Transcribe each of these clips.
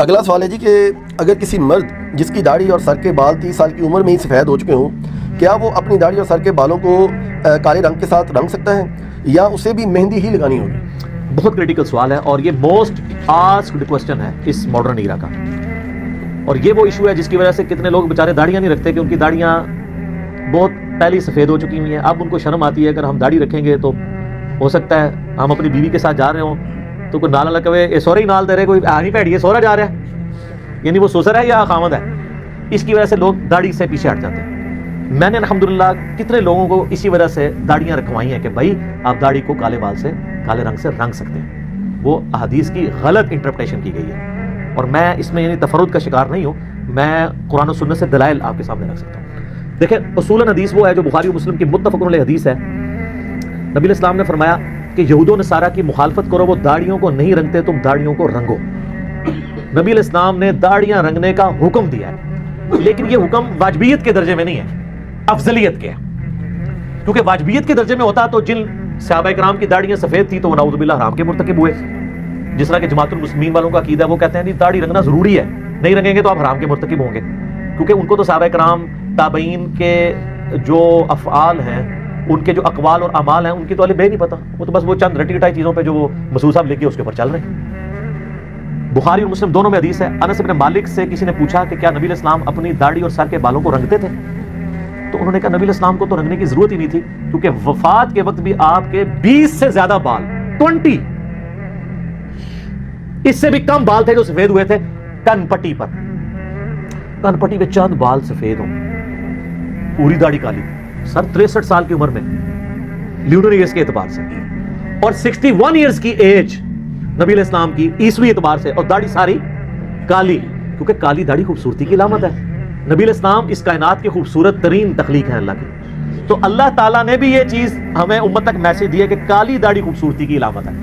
اگلا سوال ہے جی کہ اگر کسی مرد جس کی داڑھی اور سر کے بال 30 سال کی عمر میں ہی سفید ہو چکے ہوں، کیا وہ اپنی داڑھی اور سر کے بالوں کو کالے رنگ کے ساتھ رنگ سکتا ہے یا اسے بھی مہندی ہی لگانی ہوگی؟ بہت کریٹیکل سوال ہے اور یہ موسٹ آسکڈ کوسچن ہے اس ماڈرن ایرا کا، اور یہ وہ ایشو ہے جس کی وجہ سے کتنے لوگ بیچارے داڑیاں نہیں رکھتے کہ ان کی داڑیاں بہت پہلے سفید ہو چکی ہوئی ہیں. اب ان کو شرم آتی ہے اگر ہم داڑھی رکھیں گے تو ہو سکتا ہے ہم اپنی بیوی کے ساتھ جا رہے ہوں تو کوئی نالا لگے سورا ہی نال دے رہے، کوئی نہیں پیڑی ہے سورا جا رہا ہے، یعنی وہ سسر ہے یا خامد ہے. اس کی وجہ سے لوگ داڑھی سے پیچھے ہٹ جاتے ہیں. میں نے الحمدللہ کتنے لوگوں کو اسی وجہ سے داڑیاں رکھوائی ہیں کہ بھائی آپ داڑھی کو کالے بال سے کالے رنگ سے رنگ سکتے ہیں. وہ احادیث کی غلط انٹرپریٹیشن کی گئی ہے اور میں اس میں یعنی تفرد کا شکار نہیں ہوں، میں قرآن و سنت سے دلائل آپ کے سامنے رکھ سکتا ہوں. دیکھیں اصول حدیث وہ ہے جو بخاری و مسلم کی متفق علیہ حدیث ہے. نبی الاسلام نے فرمایا کہ یہود و نصارہ کی مخالفت کرو، وہ داڑھیوں کو نہیں رنگتے، تم داڑھیوں کو رنگو. نبی الاسلام نے داڑیاں رنگنے کا حکم دیا ہے، لیکن یہ حکم واجبیت کے درجے میں نہیں ہے، افضلیت کے ہے. کیونکہ واجبیت کے درجے میں ہوتا تو جن صحابہ کرام کی داڑیاں سفید تھی تو وہ نعوذ باللہ حرام کے مرتکب ہوئے. جس طرح کہ جماعت المسلمین والوں کا عقیدہ ہے، وہ کہتے ہیں نہیں داڑھی رنگنا ضروری ہے، نہیں رنگیں گے تو آپ حرام کے مرتکب ہوں گے. کیونکہ ان کو تو صحابہ کرام تابعین کے جو افعال ہیں، ان کے جو اقوال اور اعمال ہیں، ان کی تو بے نہیں پتا، وہ تو بس وہ چند رٹی رٹائی چیزوں پہ جو وہ مسعود صاحب لکھ کے اس کے اوپر چل رہے ہیں. بخاری اور مسلم دونوں میں حدیث ہے. انس بن مالک سے کسی نے پوچھا کہ کیا نبی علیہ السلام اپنی داڑھی اور سر کے بالوں کو رنگتے تھے؟ تو انہوں نے کہا نبی علیہ السلام کو تو رنگنے کی ضرورت ہی نہیں تھی، کیونکہ وفات کے وقت بھی آپ کے 20 سے زیادہ بال 20 اس سے بھی کم بال تھے جو سفید ہوئے تھے کن پٹی پر. کن پٹی پہ چند بال سفید ہوں، پوری داڑھی کالی. سر 63 سال کی عمر میں لیونر ایئرز کے اعتبار سے، اور 61 ایئرز کی ایج نبی علیہ السلام کی عیسوی اعتبار سے، اور داڑھی ساری کالی، کیونکہ کالی داڑھی خوبصورتی کی علامت ہے. نبی علیہ السلام اس کائنات کی خوبصورت ترین تخلیق ہے اللہ کی. تو اللہ تعالیٰ نے بھی یہ چیز ہمیں امت تک میسج دی ہے کہ کالی داڑھی خوبصورتی کی علامت ہے.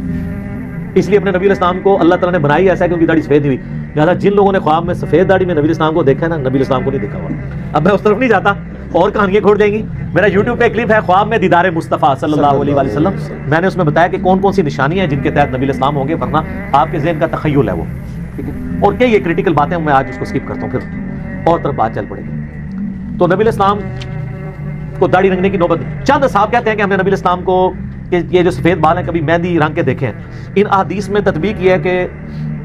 اس لیے اپنے نبی علیہ السلام کو اللہ تعالیٰ نے بنائی ایسا ہے کہ ان کی داڑھی سفید ہوئی. لہٰذا جن لوگوں نے خواب میں سفید داڑھی میں نبی علیہ السلام کو دیکھا ہے نا، نبی علیہ السلام کو نہیں دیکھا ہوا. اب میں اس طرف نہیں جاتا، اور کہانیاں کھوڑ جائیں گی. میرا یوٹیوب پہ کلپ ہے خواب میں دیدار مصطفیٰ صلی اللہ علیہ وآلہ وسلم. میں نے اس میں بتایا کہ کون کون سی نشانیاں ہیں جن کے تحت نبی علیہ السلام ہوں گے، ورنہ آپ کے ذہن کا تخیل ہے وہ. ٹھیک ہے، اور کیا یہ کریٹیکل باتیں میں آج اس کو اسکپ کرتا ہوں، پھر اور طرف بات چل پڑے گی. تو نبی علیہ السلام کو داڑھی رنگنے کی نوبت. چند صاحب کہتے ہیں کہ ہم نے نبی علیہ السلام کو کہ یہ جو سفید بال ہیں کبھی مہندی رنگ کے دیکھے ہیں. ان احادیث میں تطبیق یہ ہے کہ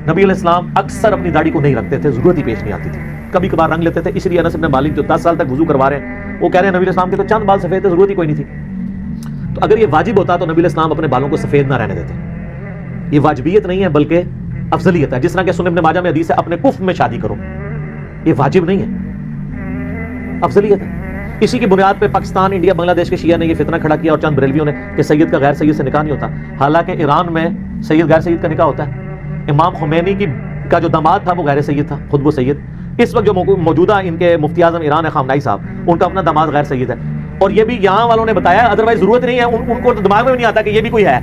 نبی علیہ السلام اکثر اپنی داڑھی کو نہیں رکھتے تھے، ضرورت ہی پیش نہیں آتی تھی، کبھی کبھار رنگ لیتے تھے. اس لیے انس بن مالک جو 10 سال تک وضو کروا رہے ہیں، وہ کہہ رہے ہیں نبی علیہ السلام کے تو چند بال سفید تھے، ضرورت ہی کوئی نہیں تھی. تو اگر یہ واجب ہوتا تو نبی علیہ السلام اپنے بالوں کو سفید نہ رہنے دیتے. یہ واجبیت نہیں ہے بلکہ افضلیت ہے. جس طرح کہ سنن ابن ماجہ میں حدیث ہے اپنے کف میں شادی کرو، یہ واجب نہیں ہے، افضلیت ہے. اسی کی بنیاد پہ پاکستان، انڈیا، بنگلہ دیش کے شیعہ نے یہ فتنہ کھڑا کیا، اور چند بریلویوں نے، کہ سید کا غیر سید سے نکاح نہیں ہوتا. حالانکہ ایران میں سید غیر سید کا نکاح ہوتا ہے. امام خمینی کا جو داماد تھا وہ غیر سید تھا، خود وہ سید. اس وقت جو موجودہ ان کے مفتی اعظم ایران ہے خامنائی صاحب، ان کا اپنا داماد غیر سید ہے. اور یہ بھی یہاں والوں نے بتایا، ادروائز ضرورت نہیں ہے. ان کو دماغ میں بھی نہیں آتا کہ یہ بھی کوئی ہے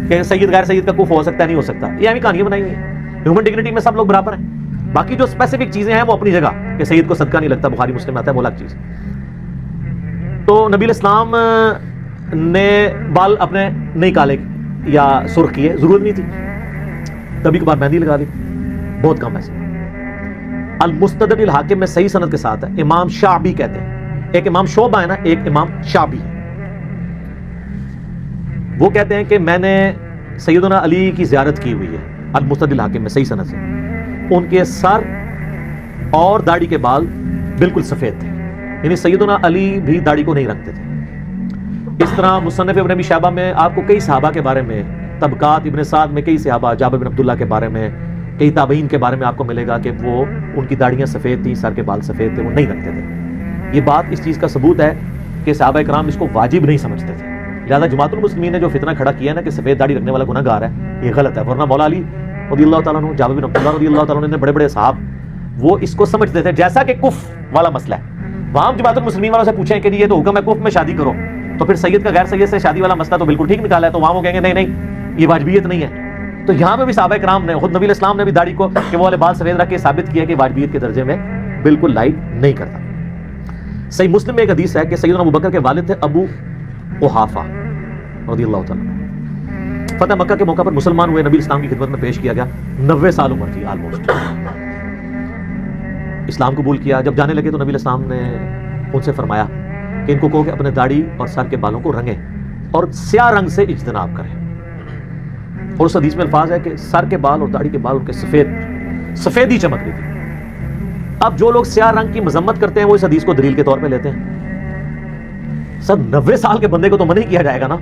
کہ سید غیر سید کا کف ہو سکتا ہے، نہیں ہو سکتا. یہ ہمیں کہانیاں بنائی ہوئی ہیں. ہیومن ڈگنیٹی میں سب لوگ برابر ہیں. باقی جو اسپیسیفک چیزیں ہیں وہ اپنی جگہ، کہ سید کو صدقہ نہیں لگتا، بخاری مسلم میں آتا ہے، وہ الگ چیز. تو نبی علیہ السلام نے بال اپنے نہیں کالے یا سرخ کیے، ضرورت نہیں تھی. کبھی کبھار مہندی لگا لی، بہت کم ایسے. المستدرک الحاکم میں صحیح سند کے ساتھ ہے. امام شعبی کہتے ہیں، ایک امام شعبہ ہے نا، ایک امام شعبی ہے. وہ کہتے ہیں کہ میں نے سیدنا علی کی زیارت کی ہوئی ہے. المستدرک الحاکم میں صحیح سند سے ان کے سر اور داڑھی کے بال بالکل سفید تھے، یعنی سیدنا علی بھی داڑھی کو نہیں رکھتے تھے. اس طرح مصنف ابن ابی شیبہ میں آپ کو کئی صحابہ کے بارے میں، طبقات ابن سعد میں کئی صحابہ، جابر بن عبداللہ کے بارے میں، کئی تابعین کے بارے میں آپ کو ملے گا کہ وہ ان کی داڑیاں سفید تھیں، سر کے بال سفید تھے، وہ نہیں رکھتے تھے. یہ بات اس چیز کا ثبوت ہے کہ صحابہ کرام اس کو واجب نہیں سمجھتے تھے. لہذا جماعت المسلمین نے جو فتنہ کھڑا کیا ہے نا کہ سفید داڑھی رکھنے والا گناہ گار ہے، یہ غلط ہے. ورنہ مولا علی رضی اللہ تعالیٰ عنہ، جابر بن عبداللہ رضی اللہ تعالیٰ عنہ نے، بڑے بڑے صحاب وہ اس کو سمجھتے تھے. جیسا کہ کف والا مسئلہ ہے، وہاں جماعت المسلمین والوں سے پوچھیں کہ یہ تو حکم ہے کف میں شادی کرو، تو پھر سید کا غیر سید سے شادی والا مسئلہ تو بالکل ٹھیک نکالا ہے. تو وہاں وہ کہیں گے نہیں نہیں یہ واجبیت نہیں ہے. تو یہاں پہ بھی صحابہ کرام نے، خود نبی علیہ السلام نے بھی داڑھی کو کہ وہ والے بال سفید رکھ کے ثابت کیا کہ واجبیت کے درجے میں بالکل لائک نہیں کرتا. صحیح مسلم میں ایک حدیث ہے کہ سیدنا ابوبکر کے والد تھے ابو قحافہ رضی اللہ تعالیٰ. فتح مکہ کے موقع پر مسلمان ہوئے، نبی اسلام کی خدمت میں پیش کیا گیا. 90 سال عمر تھی آلموسٹ. اسلام قبول کیا. جب جانے لگے تو نبی علیہ السلام نے ان سے فرمایا کہ ان کو کہو کہ اپنے داڑھی اور سر کے بالوں کو رنگیں اور سیاہ رنگ سے اجتناب کریں. اور اس حدیث میں الفاظ ہے کہ سر کے بال اور داڑھی کے بال ان کے سفیدی چمک رہی تھی. اب جو لوگ سیاہ رنگ کی مذمت کرتے ہیں وہ اس حدیث کو دلیل کے طور پہ لیتے ہیں. سر 90 سال کے بندے کو تو منع کیا جائے گا نا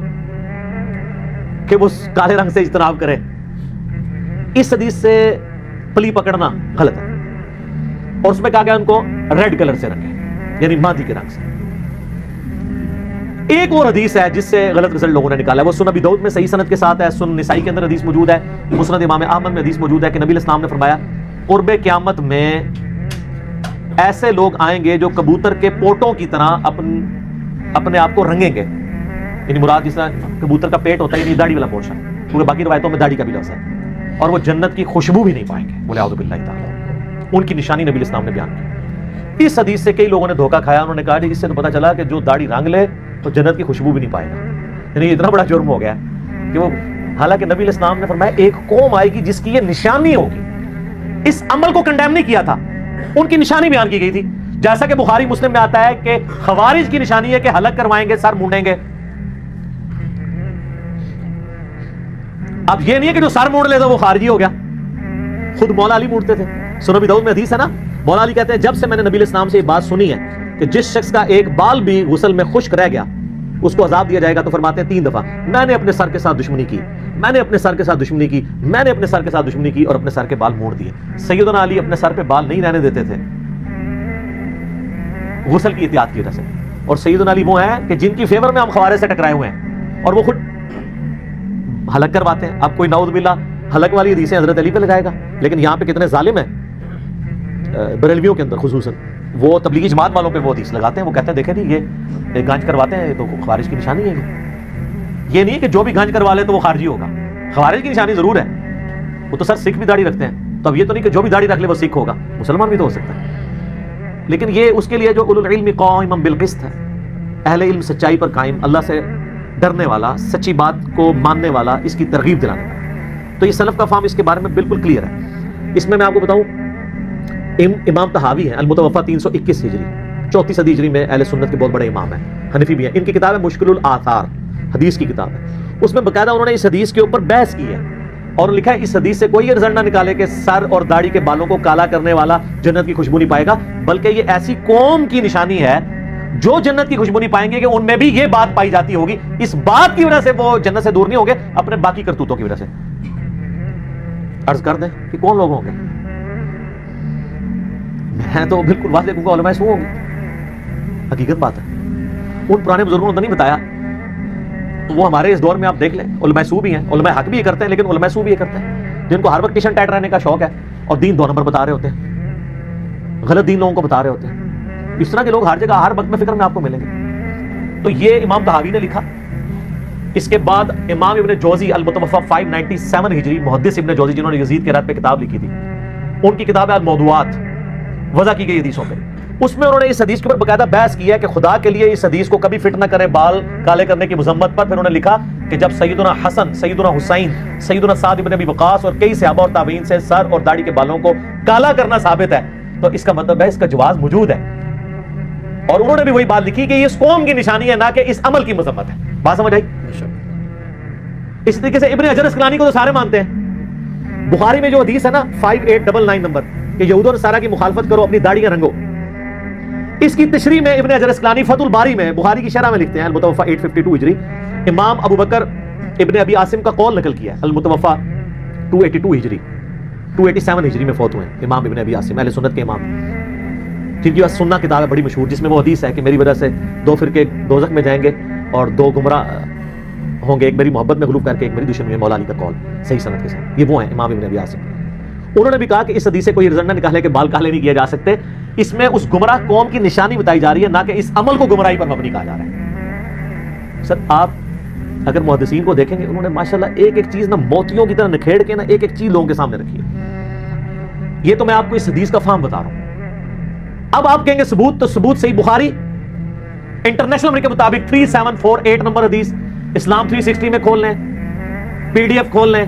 کہ وہ کالے رنگ سے اجتناب کرے. اس حدیث سے پلی پکڑنا غلط ہے. اور اس میں کہا گیا ان کو ریڈ کلر سے رنگیں, یعنی مادی کے رنگ سے. ایک اور حدیث ہے جس سے غلط رزلٹ لوگوں نے نکالا ہے, وہ سنن ابی داؤد میں صحیح سند کے ساتھ ہے, سنن نسائی کے اندر حدیث موجود ہے, مسند امام احمد میں حدیث موجود ہے کہ نبی علیہ السلام نے فرمایا قرب قیامت میں ایسے لوگ آئیں گے جو کبوتر کے پوٹوں کی طرح اپنے آپ کو رنگیں گے. یعنی مراد جس طرح کبوتر کا پیٹ ہوتا ہے یعنی داڑھی والا پورشن, کیونکہ باقی روایتوں میں داڑھی کا بھی لفظ ہے. اور وہ جنت کی خوشبو بھی نہیں پائیں گے. بولے اعوذ باللہ تعالی. ان کی نشانی نبی علیہ السلام نے بیان کی. اس حدیث سے کئی لوگوں نے دھوکہ کھایا. انہوں نے کہا کہ اس سے تو پتہ چلا کہ جو داڑھی رنگ لے تو جنت کی خوشبو بھی نہیں پائے گا. یعنی اتنا بڑا جرم ہو گیا کہ وہ, حالانکہ نبی علیہ السلام نے فرمایا ایک قوم آئے گی جس کی یہ نشانی ہوگی. اس عمل کو کنڈیم نہیں کیا تھا, ان کی نشانی بیان کی گئی تھی. جیسا کہ بخاری مسلم میں آتا ہے کہ خوارج کی نشانی ہے کہ حلق کروائیں گے, سر مونڈیں گے. اب یہ نہیں ہے کہ جو سر مونڈ لے تو وہ خارجی ہو گیا. خود مولا علی مونڈتے تھے. سنن ابی داؤد میں حدیث ہے نا, مولا علی کہتے ہیں جب سے میں نے نبی علیہ السلام سے یہ بات سنی ہے کہ جس شخص کا ایک بال بھی غسل میں خشک رہ گیا اس کو عذاب دیا جائے گا, تو فرماتے ہیں 3 دفعہ میں نے اپنے سر کے ساتھ دشمنی کی, میں نے اپنے سر کے ساتھ دشمنی کی, میں نے اپنے سر کے ساتھ دشمنی کی اور اپنے سر کے بال موڑ دیے. سیدنا علی اپنے سر پہ بال نہیں رہنے دیتے تھے غسل کی احتیاط کی وجہ سے. اور سیدنا علی وہ ہیں کہ جن کی فیور میں ہم خوارج سے ٹکرائے ہوئے ہیں اور وہ خود حلق کرواتے ہیں. اب کوئی نعوذ باللہ حلق والی حدیثیں حضرت علی پہ لگائے گا, لیکن یہاں پہ کتنے ظالم ہیں بریلویوں کے اندر خصوصاً, وہ تبلیغی جماعت والوں پہ وہ حدیث لگاتے ہیں. وہ کہتے ہیں دیکھیں نہیں یہ گانج کرواتے ہیں تو خوارج کی نشانی ہے. یہ نہیں کہ جو بھی گانج کروا لے تو وہ خارجی ہوگا. خوارج کی نشانی ضرور ہے. وہ تو سر سکھ بھی داڑھی رکھتے ہیں, تو اب یہ تو نہیں کہ جو بھی داڑھی رکھ لے وہ سکھ ہوگا, مسلمان بھی تو ہو سکتا ہے. لیکن یہ اس کے لیے جو اولو العلم قائما بالقسط ہے, اہل علم سچائی پر قائم, اللہ سے ڈرنے والا, سچی بات کو ماننے والا, اس کی ترغیب دلانے والا. تو یہ سلف کا فہم اس کے بارے میں بالکل کلیئر ہے. اس میں آپ کو بتاؤں امام طحاوی ہیں المتوفا 321 ہجری, 34 صدی ہجری میں اہل سنت کے بہت بڑے امام ہیں, حنفی بھی ہیں. ان کی کتاب ہے مشکل الآثار, حدیث کی کتاب ہے. اس میں باقاعدہ انہوں نے اس حدیث کے اوپر بحث کی ہے اور لکھا ہے اس حدیث سے کوئی یہ رزلٹ نہ نکالے کہ سر اور داڑھی کے بالوں کو کالا کرنے والا جنت کی خوشبو نہیں پائے گا, بلکہ یہ ایسی قوم کی نشانی ہے جو جنت کی خوشبو نہیں پائیں گے کہ ان میں بھی یہ بات پائی جاتی ہوگی. اس بات کی وجہ سے وہ جنت سے دور نہیں ہوں گے, اپنے باقی کرتوتوں کی وجہ سے. عرض کر دیں کہ کون لوگ ہوں گے؟ میں تو بالکل واضح کہوں گا علماء سو ہوں گے. حقیقت بات ہے. ان پرانے بزرگوں نے نہیں بتایا, وہ ہمارے اس دور میں آپ دیکھ لیں علماء سو بھی ہیں, علماء حق بھی یہ کرتے ہیں, لیکن علماء سو بھی یہ کرتے ہیں جن کو ہر وقت ٹیشن ٹائٹ رہنے کا شوق ہے اور دین 2 نمبر بتا رہے ہوتے ہیں, غلط دین لوگوں کو بتا رہے ہوتے ہیں. اس طرح کے لوگ ہر جگہ ہر وقت میں فکر میں آپ کو ملیں گے. تو یہ امام طحاوی نے لکھا. اس کے بعد امام ابن جوزی المتوفا 597 ہجری, محدث ابن جوزی جنہوں نے یزید کے رد پہ کتاب لکھی تھی, ان کی کتاب ہے الموضوعات, وضع کی گئی حدیثوں پہ. اس میں انہوں نے اس حدیث کے اوپر باقاعدہ بحث کی ہے کہ خدا کے لیے اس حدیث کو کبھی فٹ نہ کریں بال کالے کرنے کی مذمت پر. پھر انہوں نے لکھا کہ جب سیدنا حسن, سیدنا حسین, سیدنا سعد ابن ابی وقاص اور کئی صحابہ اور تابعین سے سر اور داڑھی کے بالوں کو کالا کرنا ثابت ہے, تو اس کا مطلب ہے اس کا جواز موجود ہے. اور انہوں نے بھی وہی بات لکھی کہ یہ اس قوم کی نشانی ہے, نہ کہ اس عمل کی مذمت ہے. بات سمجھ آئی؟ اس طریقے سے ابن حجر اسقلانی کو تو سارے مانتے ہیں. بخاری میں جو حدیث ہے نا 5899 نمبر کہ یہود اور نصارہ کی مخالفت کرو, اپنی داڑیاں رنگو, اس کی تشریح میں ابن حجر اسقلانی فتح الباری میں بخاری کی شرح میں لکھتے ہیں المتوفا 852 ہجری, امام ابو بکر ابن ابی عاصم کا قول نقل کیا ہے المتوفا 282 ہجری, 287 ہجری میں فوت ہوئے امام ابن ابی عاصم, اہل سنت کے امام, جن کی سننا کتاب ہے بڑی مشہور, جس میں وہ حدیث ہے کہ میری وجہ سے 2 فرقے دوزخ میں جائیں گے اور 2 گمراہ ہوں گے, ایک میری محبت میں غلوب کر کے ایک میری دشمنی میں. مولا علی کا قول صحیح سند کے ساتھ. یہ وہ ہیں امام ابن ابی عاصم. انہوں نے بھی کہا کہ اس حدیث سے کوئی رزلٹ نہ نکالے کہ بال کالے نہیں کیے جا سکتے. اس میں اس گمراہ قوم کی نشانی بتائی جا رہی ہے, نہ کہ اس عمل کو گمراہی پر مبنی کہا جا رہا ہے. سر آپ اگر محدثین کو دیکھیں گے, انہوں نے ماشاءاللہ ایک ایک چیز نا موتیوں کی طرح نکھیڑ کے نا ایک ایک چیز لوگوں کے سامنے رکھی ہے. یہ تو میں آپ کو اس حدیث کا فہم بتا رہا ہوں. اب آپ کہیں گے ثبوت, تو ثبوت صحیح بخاری انٹرنیشنل نمبر کے مطابق 3748 نمبر حدیث, اسلام 360 میں کھول لیں, PDF کھول لیں,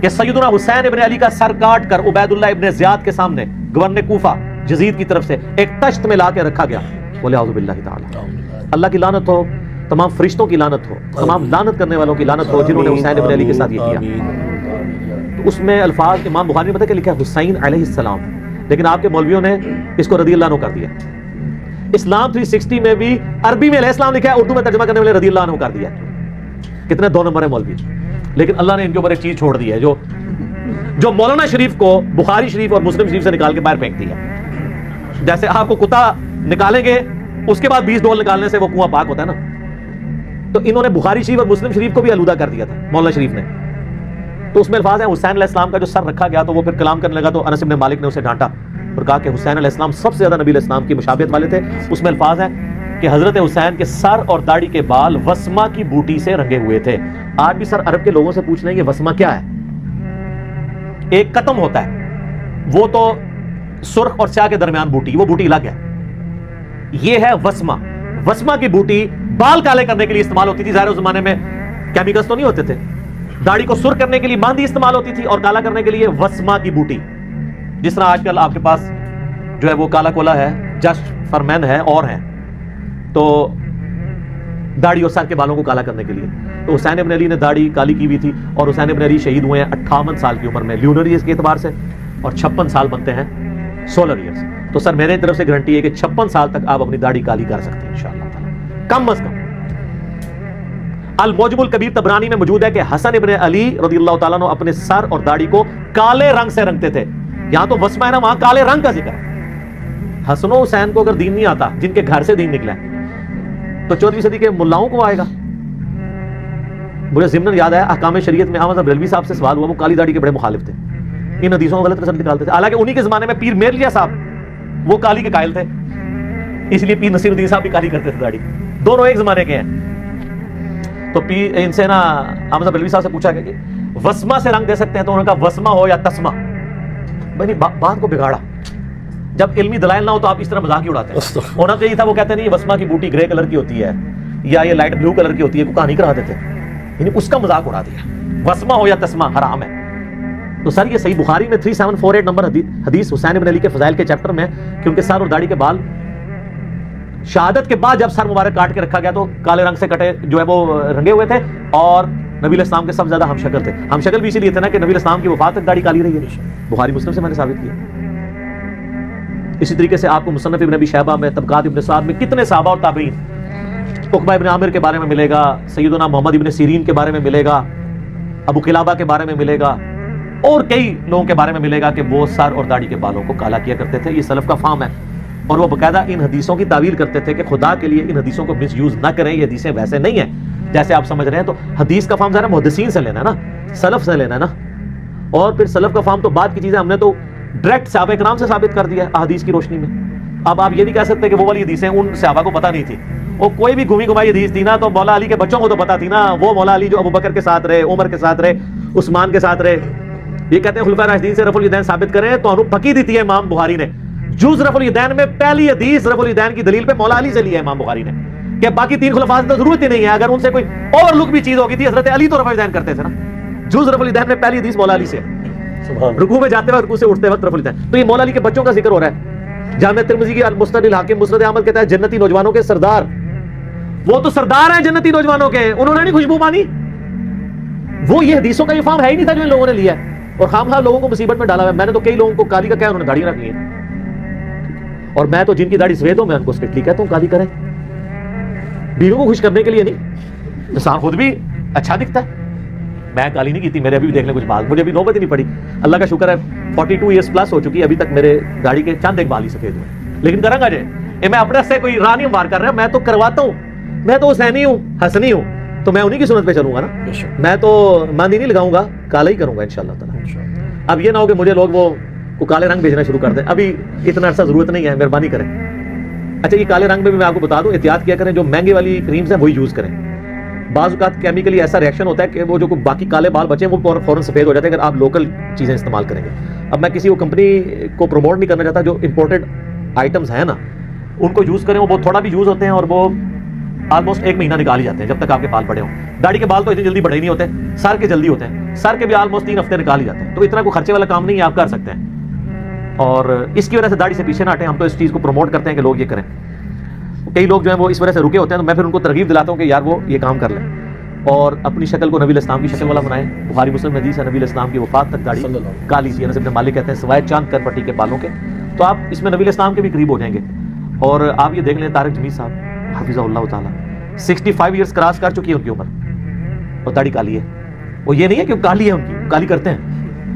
کہ سیدنا حسین ابن علی کا سر کاٹ کر عبیداللہ ابن زیاد کے سامنے گورنر کوفہ یزید کی طرف سے ایک تشت میں لا کے رکھا گیا. بولے اعوذ باللہ تعالی. اللہ کی لعنت ہو, تمام فرشتوں کی لعنت ہو, تمام لعنت کرنے والوں کی لعنت ہو جنہوں نے حسین ابن علی کے ساتھ یہ کیا. تو اس میں الفاظ امام بخاری نے پتہ کہ لکھا ہے حسین علیہ السلام, لیکن آپ کے مولویوں نے اس کو رضی اللہ عنہ کر دیا. اسلام 360 میں بھی عربی میں علیہ السلام لکھا ہے, اردو میں ترجمہ کرنے والے رضی اللہ عنہ کر دیا. کتنے 2 نمبر ہے مولوی. لیکن اللہ نے ان کے اوپر ایک چیز چھوڑ دی ہے جو مولانا شریف کو بخاری شریف اور مسلم شریف سے نکال کے باہر پھینک دیا. جیسے آپ کو کتا نکالیں گے اس کے بعد 20 ڈول نکالنے سے وہ کنواں پاک ہوتا ہے نا, تو انہوں نے بخاری شریف اور مسلم شریف کو بھی آلودہ کر دیا تھا مولانا شریف نے. تو اس میں الفاظ ہیں حسین علیہ السلام کا جو سر رکھا گیا تو وہ پھر کلام کرنے لگا تو انس بن مالک نے اسے ڈانٹا اور کہا کہ حسین علیہ السلام سب سے زیادہ نبی علیہ السلام کی مشابہت والے تھے. اس میں الفاظ ہیں کہ حضرت حسین کے سر اور داڑھی کے بال وسما کی بوٹی سے رنگے ہوئے تھے. آج بھی سر عرب کے لوگوں سے پوچھ لیں گے وسما کیا ہے. ایک قطم ہوتا ہے, وہ تو سرخ اور سیاہ کے درمیان بوٹی, وہ بوٹی الگ ہے. یہ ہے وسما. وسما کی بوٹی بال کالے کرنے کے لیے استعمال ہوتی تھی. ظاہر اس زمانے میں کیمیکلز تو نہیں ہوتے تھے. داڑھی کو سرخ کرنے کے لیے مہندی استعمال ہوتی تھی اور کالا کرنے کے لیے وسما کی بوٹی. جس طرح آج کل آپ کے پاس جو ہے وہ کالا کولا ہے, جسٹ فار مین ہے اور ہیں, تو داڑھی اور سر کے بالوں کو کالا کرنے کے لیے. تو حسین ابن علی نے داڑھی کالی کی ہوئی تھی اور حسین ابن علی شہید ہوئے ہیں 58 سال کی عمر میں لیونر ایئرز کے اعتبار سے, اور 56 سال بنتے ہیں سولر ایئرز. تو سر میرے طرف سے گارنٹی ہے کہ 56 سال تک آپ اپنی داڑھی کالی کر سکتے ہیں انشاءاللہ تعالی, کم از کم. الموجب الکبیر طبرانی میں موجود ہے کہ حسن ابن علی رضی اللہ تعالیٰ عنہ اپنے سر اور داڑھی کو کالے رنگ سے رنگتے تھے. یہاں تو وسما ہے نا, وہاں کالے رنگ کا ذکر ہے. حسن و حسین کو اگر دین نہیں آتا, جن کے گھر سے دین نکلا ہے, تو 14ویں صدی کے ملاؤں کو آئے گا. مجھے ضمن یاد ہے احکام شریعت میں احمد بریلوی صاحب سے سوال ہوا, وہ کالی داڑھی کے بڑے مخالف تھے, ان حدیثوں کو غلط رسم نکالتے تھے. حالانکہ انہی کے زمانے میں پیر میر لیا صاحب وہ کالی کے قائل تھے, اس لیے پیر نصیر الدین صاحب بھی کالی کرتے تھے داڑھی. دونوں ایک زمانے کے ہیں. تو پیر ان سے نا احمد بریلوی صاحب سے پوچھا کہ وسما سے رنگ دے سکتے ہیں, تو انہوں نے کہا وسما ہو یا تسما. بھائی بات کو بگاڑا. جب علمی دلائل نہ ہو تو آپ اس طرح مذاق ہی اڑاتے ہیں. ہونا چاہیے تھا وہ کہتے ہیں یہ وسما کی بوٹی گرے کلر کی ہوتی ہے یا یہ لائٹ بلو کلر کی ہوتی ہے, کو کہانی کراتے تھے, یعنی اس کا مذاق اڑا دیا. وسما ہو یا تسما حرام ہے. تو سر یہ صحیح بخاری میں 3748 نمبر حدیث حسین ابن علی کے فضائل کے چیپٹر میں, کیونکہ سر اور داڑھی کے بال شہادت کے بعد جب سر مبارک کاٹ کے رکھا گیا تو کالے رنگ سے کٹے جو ہے وہ رنگے ہوئے تھے, اور نبی علیہ السلام کے سب سے زیادہ ہم شکل تھے. ہم شکل بھی اسی لیے تھے نا کہ نبی علیہ السلام کی وفات تک داڑھی کالی رہی ہے. بخاری مسلم سے میں نے ثابت کیا. اسی طریقے سے آپ کو مصنف ابن ابی شیبہ میں, طبقات ابن سعد میں کتنے صحابہ اور تابعین, عقبہ ابن عامر کے بارے میں ملے گا, سیدنا محمد ابن سیرین کے بارے میں ملے گا, ابو قلابہ کے بارے میں ملے گا, اور کئی لوگوں کے بارے میں ملے گا کہ وہ سر اور داڑھی کے بالوں کو کالا کیا کرتے تھے. یہ سلف کا فام ہے, اور وہ باقاعدہ ان حدیثوں کی تعویل کرتے تھے کہ خدا کے لیے ان حدیثوں کو مس یوز نہ کریں, یہ حدیثیں ویسے نہیں ہیں جیسے آپ سمجھ رہے ہیں. تو حدیث کا فام ذرا محدثین سے لینا ہے نا, سلف سے لینا ہے نا, اور پھر سلف کا فام تو بعد کی چیزیں ہم نے تو ڈائریکٹ صحابہ کرام سے ثابت کر دیا احادیث کی روشنی میں. اب آپ یہ نہیں کہہ سکتے کہ وہ والی حدیثیں ان صحابہ کو پتہ نہیں تھی. وہ کوئی بھی گھومی گھمائی حدیث تھی نا تو مولا علی کے بچوں کو تو پتہ تھی نا. وہ مولا علی جو ابو بکر کے ساتھ رہے, عمر کے ساتھ رہے, عثمان کے ساتھ رہے. یہ کہتے ہیں خلفائے راشدین سے رفع الیدین ثابت کریں تو انہوں پکی دیتی ہے امام بخاری نے. جز رفع الیدین میں پہلی حدیث رفع الیدین کی دلیل پہ مولا علی سے لی ہے امام بخاری نے, کہ باقی 3 خلفاء سے تو ضرورت ہی نہیں ہے. اگر ان سے کوئی اوور لک بھی چیز ہوگی تھی, حضرت علی تو رفع الیدین کرتے تھے نا. جز رفع الیدین میں پہلی حدیث مولا علی سے, رکوع میں جاتے وقت, رکوع سے اٹھتے وقت رفع الیدین. تو یہ مولا علی کے بچوں کا ذکر ہو رہا ہے. جامع ترمذی کی المسند الحاکم مسند احمد کہتا ہے جنتی نوجوانوں کے سردار, وہ تو سردار ہیں جنتی نوجوانوں کے, انہوں نے نہیں خوشبو مانی. وہ یہ حدیثوں کا یہ فارم ہے ہی نہیں تھا جو ان لوگوں نے لیا ہے, اور خام خواہ لوگوں کو مصیبت میں ڈالا ہے. میں نے تو کئی لوگوں کو کالی کا کہا, انہوں نے داڑھی رکھ لی ہے, اور میں تو جن کی داڑھی سفید ہو میں ان کو اسٹرکٹلی کہتا ہوں کالی کریں. بیوی کو خوش کرنے کے لیے نہیں, انسان خود بھی اچھا دکھتا ہے. میں کالی نہیں کی تھی, میرے ابھی بھی دیکھ لیں کچھ بال, مجھے ابھی نوبت ہی نہیں پڑی. اللہ کا شکر ہے 42 ایئرس پلس ہو چکی ہے, ابھی تک میرے داڑھی کے چند ایک بال ہی سفید ہوئے. لیکن کروں گا جی, میں اپنے سے کوئی راہ نہیں وار کر رہا, میں تو کرواتا ہوں. میں تو حسینی ہوں, حسنی ہوں, تو میں انہی کی سنت پہ چلوں گا نا. میں تو مہندی نہیں لگاؤں گا, کالا ہی کروں گا انشاءاللہ تعالی. اب یہ نہ ہو کہ مجھے لوگ وہ کالے رنگ بھیجنا شروع کر دیں. ابھی اتنا عرصہ ضرورت نہیں ہے, مہربانی کریں. اچھا یہ کالے رنگ میں بھی میں آپ کو بتا دوں, احتیاط کیا کریں, جو مہنگے والی کریمز ہیں وہی یوز کریں. بعض اوقات کیمیکلی ایسا ریئیکشن ہوتا ہے کہ وہ جو باقی کالے بال بچے ہیں وہ فوراً سفید ہو جاتے ہیں اگر آپ لوکل چیزیں استعمال کریں گے. اب میں کسی کو کمپنی کو پروموٹ نہیں کرنا چاہتا, جو امپورٹڈ آئٹمز ہیں نا ان کو یوز کریں. وہ بہت تھوڑا بھی یوز ہوتے ہیں اور وہ آلموسٹ 1 مہینہ نکال ہی جاتے ہیں جب تک آپ کے بال بڑے ہوں. داڑھی کے بال تو اتنی جلدی بڑے ہی نہیں ہوتے, سر کے جلدی ہوتے ہیں, سر کے بھی آلموسٹ 3 ہفتے نکال ہی جاتے ہیں, تو اتنا کوئی خرچے والا کام نہیں ہے, آپ کر سکتے ہیں. اور اس کی وجہ سے داڑھی سے پیچھے نہ ہٹیں, ہم تو اس چیز کو پروموٹ کرتے ہیں کہ لوگ یہ کریں. کئی لوگ جو ہیں وہ اس وجہ سے رکے ہوتے ہیں, تو میں پھر ان کو ترغیب دلاتا ہوں کہ یار وہ یہ کام کر لیں اور اپنی شکل کو نبی الاسلام کی شکل والا بنائیں. بخاری مسلم حدیث ہے, نبی الاسلام کی وفات تک داڑھی کالی تھی. انس بن مالک کہتے ہیں سوائے چاند کن پٹی کے بالوں کے, تو آپ اس میں نبی الاسلام کے بھی قریب ہو جائیں گے. اور آپ یہ دیکھ لیں طارق جمیل صاحب حفظہ اللہ تعالیٰ 65 ایئرس کراس کر چکی ہے ان کی عمر, اور داڑھی کالی ہے. وہ یہ نہیں ہے کہ وہ کالی ہے, ان کی کالی کرتے ہیں,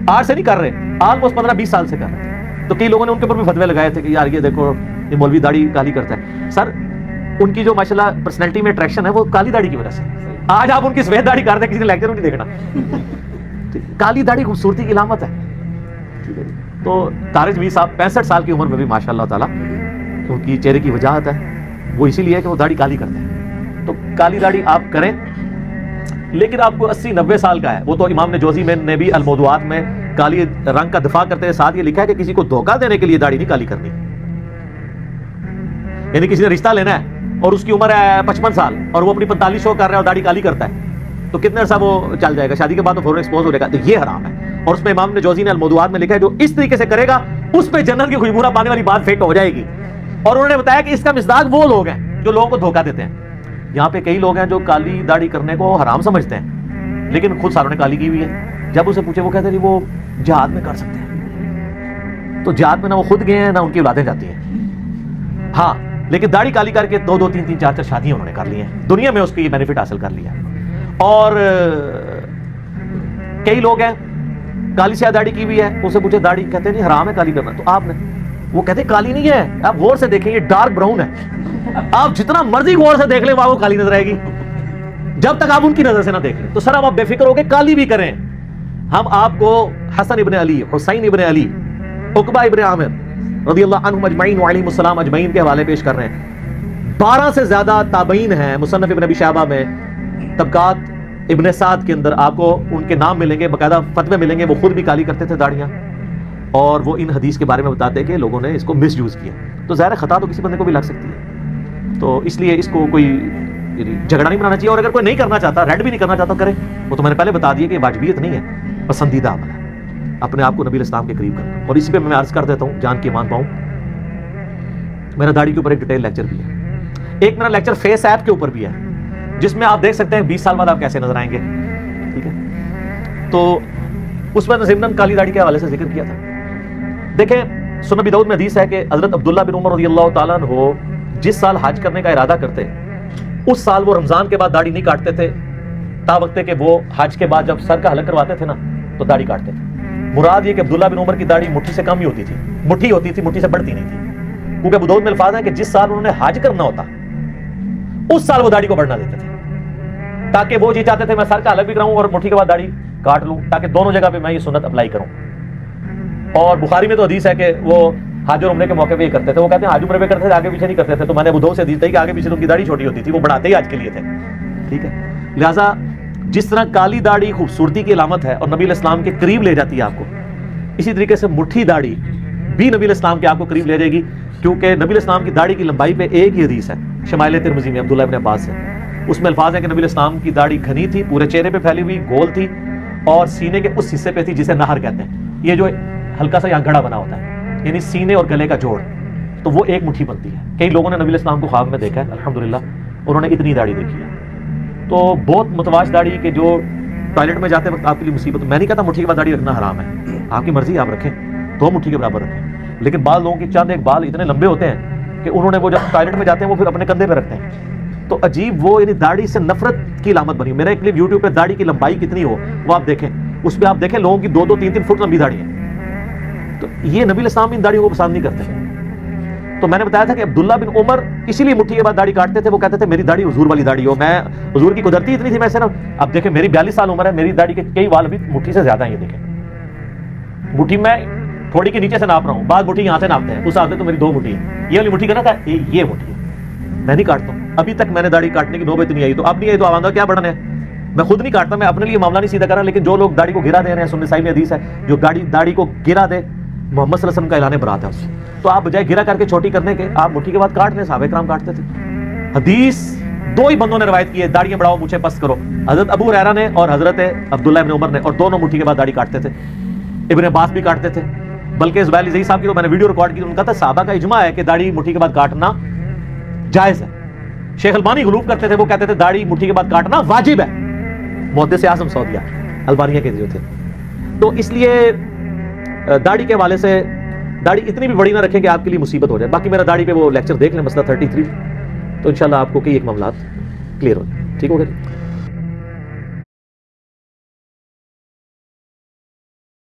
آج سے نہیں کر رہے, آلموسٹ 15-20 سال سے کر رہے ہیں. تو کئی لوگوں نے ان کے اوپر بھی فتوے لگائے تھے کہ یار یہ دیکھو یہ مولوی داڑھی کالی کرتا ہے. سر ان کی جو ماشاءاللہ پرسنالٹی میں اٹریکشن ہے وہ کالی داڑھی کی وجہ سے. آج آپ ان کی سفید داڑھی کر دیں, کسی نے لیکچر نہیں دیکھنا. کالی داڑھی خوبصورتی کی علامت ہے. تو طارق جمیل صاحب 65 سال کی عمر میں بھی ماشاء اللہ تعالیٰ ان کی چہرے کی وجاہت ہے وہ اسی لیے کہ وہ داڑھی کالی کرتے ہیں. تو کالی داڑھی آپ کریں, لیکن آپ کو 80-90 سال کا ہے, وہ تو امام نے جوزی میں نے بھی الموضوعات میں کالی رنگ کا دفاع کرتے ہیں ساتھ یہ لکھا ہے کہ کسی کو دھوکہ دینے کے لیے داڑھی نہیں کالی کرنی. یعنی کسی نے رشتہ لینا ہے اور اس کی عمر ہے 55 سال اور وہ اپنی 45 شو کر رہا ہے اور داڑھی کالی کرتا ہے, تو کتنے عرصہ وہ چل جائے گا, شادی کے بعد تو فوراً ایکسپوز ہو جائے گا. تو یہ حرام ہے. اور اس میں امام نے جوزی نے الموضوعات میں لکھا ہے جو اس طریقے سے کرے گا اس پہ جنت کی خوشبو پانے والی بات فٹ ہو جائے گی. اور انہوں نے بتایا کہ اس کا مصداق وہ لوگ ہیں جو لوگوں کو دھوکہ دیتے ہیں. یہاں پہ کئی لوگ ہیں جو کالی داڑھی کرنے کو حرام سمجھتے ہیں, لیکن خود ساروں نے کالی کی ہوئی ہے. جب اسے پوچھے وہ کہتے ہیں وہ جہاد میں کر سکتے ہیں, تو جہاد میں نہ وہ خود گئے ہیں نہ ان کی اولادیں جاتی ہیں. ہاں لیکن داڑھی کالی کر کے 2-2, 3-3, 4-4 شادیاں انہوں نے کر لی ہیں, دنیا میں اس کی یہ بینیفٹ حاصل کر لیا. اور کئی لوگ ہیں کالی سیاہ داڑھی کی ہوئی ہے, اسے پوچھے داڑھی, کہتے ہیں نہیں حرام ہے کالی کرنا, تو آپ نے وہ کہتے ہیں کالی نہیں ہے, آپ غور سے دیکھیں یہ ڈارک براؤن ہے, آپ جتنا مرضی غور سے دیکھ لیں وہ کالی نظر آئے گی جب تک آپ ان کی نظر سے نہ دیکھ لیں. تو سر آپ بے فکر ہو کے کالی بھی کریں. ہم آپ کو حسن ابن علی, حسین ابن علی, عقبہ ابن عامر رضی اللہ عنہم اجمعین وعلیہم السلام اجمعین کے حوالے پیش کر رہے ہیں. 12 سے زیادہ تابعین ہیں مصنف ابن ابی شیبہ میں, طبقات ابن سعد کے اندر آپ کو ان کے نام ملیں گے, باقاعدہ فتوے ملیں گے. وہ خود بھی کالی کرتے تھے داڑیاں, اور وہ ان حدیث کے بارے میں بتاتے ہیں کہ لوگوں نے اس کو مس یوز کیا. تو ظاہر خطا تو کسی بندے کو بھی لگ سکتی ہے, تو اس لیے اس کو کوئی جھگڑا نہیں بنانا چاہیے. اور اگر کوئی نہیں کرنا چاہتا, ریڈ بھی نہیں کرنا چاہتا, کرے. وہ تو میں نے پہلے بتا دیا کہ واجبیت نہیں ہے, پسندیدہ عمل ہے اپنے آپ کو نبی الاسلام کے قریب کرنا. اور اسی پہ میں عرض کر دیتا ہوں جان کے ایمان پاؤں, میرا داڑھی کے اوپر ایک ڈیٹیل لیکچر بھی ہے. ایک میرا لیکچر فیس ایپ کے اوپر بھی ہے جس میں آپ دیکھ سکتے ہیں 20 سال بعد آپ کیسے نظر آئیں گے. ٹھیک ہے, تو اس میں ضمن کالی داڑھی کے حوالے سے ذکر کیا تھا. دیکھیں سنن ابی داؤد میں حدیث ہے کہ حضرت عبداللہ بن عمر رضی اللہ تعالیٰ عنہ جس سال حج کرنے کا ارادہ کرتے اس سال وہ رمضان کے بعد داڑھی نہیں کاٹتے تھے, تا وقت کہ وہ حج کے بعد جب سر کا حلق کرواتے تھے نا تو داڑھی کاٹتے تھے. مراد یہ کہ عبداللہ بن عمر کی داڑھی مٹھی سے کم ہی ہوتی تھی, مٹھی ہوتی تھی, مٹھی سے بڑھتی نہیں تھی. کیونکہ ابو داؤد میں الفاظ ہے کہ جس سال انہوں نے حج کرنا ہوتا اس سال وہ داڑھی کو بڑھنا دیتے تھے, تاکہ وہ جی چاہتے تھے میں سر کا حلق بھی کراؤں اور مٹھی کے بعد داڑھی کاٹ لوں, تاکہ دونوں جگہ پہ میں یہ سنت اپلائی کروں. اور بخاری میں تو حدیث ہے کہ وہ حج اور عمرے کے موقع پہ یہ کرتے تھے. وہ کہتے ہیں حج عمرے پہ کرتے تھے, آگے پیچھے نہیں کرتے تھے. تو میں نے ابو داؤد سے حدیث تھی کہ آگے پیچھے تو ان کی داڑھی چھوٹی ہوتی تھی, وہ بڑھاتے ہی حج کے لیے تھے. ٹھیک ہے, لہٰذا جس طرح کالی داڑھی خوبصورتی کی علامت ہے اور نبی الاسلام کے قریب لے جاتی ہے آپ کو, اسی طریقے سے مٹھی داڑھی بھی نبی الاسلام کے آپ کو قریب لے جائے گی. کیونکہ نبی الاسلام کی داڑھی کی لمبائی پہ ایک ہی حدیث ہے شمائل ترمذی میں عبداللہ ابن عباس سے. اس میں الفاظ ہے کہ نبی الاسلام کی داڑھی گھنی تھی, پورے چہرے پہ پھیلی ہوئی, گول تھی, اور سینے کے اس حصے پہ تھی جسے نہر کہتے ہیں, یہ جو ہلکا سا یہاں گھڑا بنا ہوتا ہے, یعنی سینے اور گلے کا جوڑ, تو وہ ایک مٹھی بنتی ہے. کئی لوگوں نے نبی الاسلام کو خواب میں دیکھا ہے, الحمدللہ انہوں نے اتنی داڑھی دیکھی ہے. تو بہت متواش داڑھی کہ جو ٹوائلٹ میں جاتے وقت آپ کے لیے مصیبت. میں نہیں کہتا مٹھی کے بعد داڑھی رکھنا حرام ہے, آپ کی مرضی, آپ رکھیں, 2 مٹھی کے برابر رکھیں. لیکن بعض لوگوں کے چند ایک بال اتنے لمبے ہوتے ہیں کہ انہوں نے وہ جب ٹوائلٹ میں جاتے ہیں وہ پھر اپنے کندھے پہ رکھتے ہیں. تو عجیب, وہ یعنی داڑھی سے نفرت کی علامت بنی. میرا ایک کلپ یوٹیوب پہ داڑھی کی لمبائی کتنی ہو وہ آپ دیکھیں, اس پہ آپ دیکھیں لوگوں کی 2-2, 3-3 فٹ لمبی داڑھی ہیں. تو یہ نبی الاسلام ان داڑھیوں کو پسند نہیں کرتے. تو میں نے بتایا تھا کہ عبداللہ بن عمر اسی لیے مٹھی کے بعد داڑھی کاٹتے تھے. وہ کہتے تھے میری داڑھی حضور والی داڑھی ہو. میں حضور کی قدرتی اتنی تھی, میں سے نا, اب دیکھیں میری 42 سال عمر ہے, میری داڑھی کے کئی وال بھی مٹھی سے زیادہ ہیں. یہ دیکھیں مٹھی میں تھوڑی کے نیچے سے ناپ رہا ہوں, بعض مٹھی یہاں سے ناپتے ہیں, اس آتے تو میری 2 مٹھی ہے. یہ والی مٹھی کرنا تھا, یہ مٹھی ہے. میں نہیں کاٹتا ہوں, ابھی تک میں نے داڑھی کاٹنے کی نوبت نہیں آئی. تو اب نہیں آئی تو آواں گا کیا بڑھنا ہے. میں خود نہیں کاٹتا, میں اپنے لیے معاملہ نہیں سیدھا کر رہا. لیکن جو لوگ داڑھی کو گرا دے رہے ہیں, سنن صحیح میں حدیث ہے, جو داڑھی کو گرا دے محمد صلی اللہ علیہ وسلم کا اعلان برات ہے اس سے. تو آپ بجائے گرا کر کے چھوٹی کرنے کے آپ مٹھی کے بعد کاٹ لیں. صحابہ کرام کاٹتے تھے. حدیث دو ہی بندوں نے روایت کی ہے داڑیاں بڑھاؤ مجھے پست کرو, حضرت ابو ہریرہ نے اور حضرت عبداللہ ابن عمر نے, اور دونوں مٹھی کے بعد داڑھی کاٹتے تھے. ابن عباس بھی کاٹتے تھے, بلکہ زبیر علی صاحب کی تو میں نے ویڈیو ریکارڈ کی, ان کا تھا صحابہ کا اجماع ہے کہ داڑھی مٹھی کے بعد کاٹنا جائز ہے. شیخ البانی غلوف کرتے تھے, وہ کہتے تھے داڑھی مٹھی کے بعد کاٹنا واجب ہے. محدث اعظم سعودیہ البانیہ کے جو تھے. تو اس لیے داڑھی کے حوالے سے داڑھی اتنی بھی بڑی نہ رکھیں کہ آپ کے لیے مصیبت ہو جائے. باقی میرا داڑھی پہ وہ لیکچر دیکھ لیں, مسئلہ 33, تو انشاءاللہ آپ کو کئی ایک معاملات کلیئر ہو جائیں. ٹھیک ہو گیا.